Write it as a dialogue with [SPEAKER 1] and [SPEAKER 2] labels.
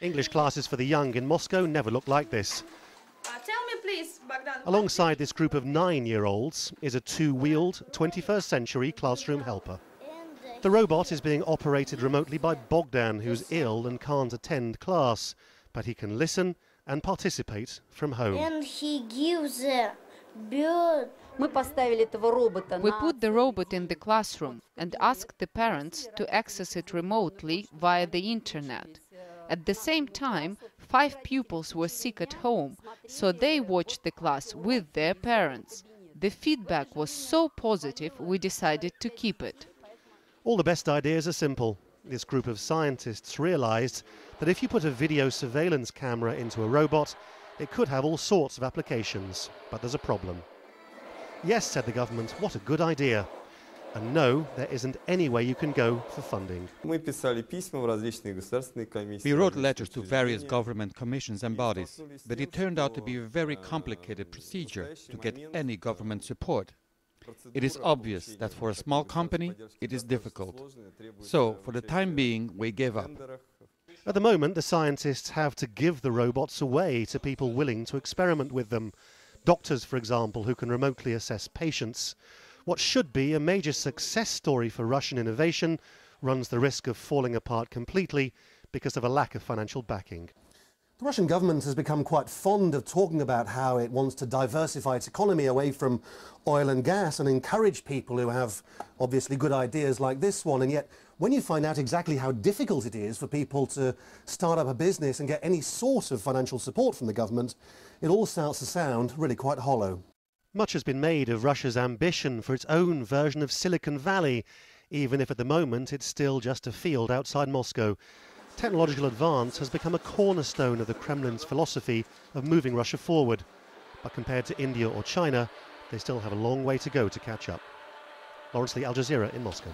[SPEAKER 1] English classes for the young in Moscow never looked like this.
[SPEAKER 2] Tell me please, Bogdan.
[SPEAKER 1] Alongside this group of 9-year-olds is a two-wheeled 21st century classroom helper. The robot is being operated remotely by Bogdan, who's ill and can't attend class, but he can listen and participate from home.
[SPEAKER 3] And he gives a bird.
[SPEAKER 4] We put the robot in the classroom and asked the parents to access it remotely via the internet. At the same time, 5 pupils were sick at home, so they watched the class with their parents. The feedback was so positive, we decided to keep it.
[SPEAKER 1] All the best ideas are simple. This group of scientists realized that if you put a video surveillance camera into a robot, it could have all sorts of applications. But there's a problem. Yes, said the government, what a good idea. And no, there isn't any way you can go for funding.
[SPEAKER 5] We
[SPEAKER 6] wrote letters to various government commissions and bodies, but it turned out to be a very complicated procedure to get any government support. It is obvious that for a small company, it is difficult. So, for the time being, we gave up.
[SPEAKER 1] At the moment, the scientists have to give the robots away to people willing to experiment with them. Doctors, for example, who can remotely assess patients. What should be a major success story for Russian innovation runs the risk of falling apart completely because of a lack of financial backing.
[SPEAKER 7] The Russian government has become quite fond of talking about how it wants to diversify its economy away from oil and gas and encourage people who have obviously good ideas like this one. And yet, when you find out exactly how difficult it is for people to start up a business and get any sort of financial support from the government, it all starts to sound really quite hollow.
[SPEAKER 1] Much has been made of Russia's ambition for its own version of Silicon Valley, even if at the moment it's still just a field outside Moscow. Technological advance has become a cornerstone of the Kremlin's philosophy of moving Russia forward. But compared to India or China, they still have a long way to go to catch up. Lawrence Lee, Al Jazeera in Moscow.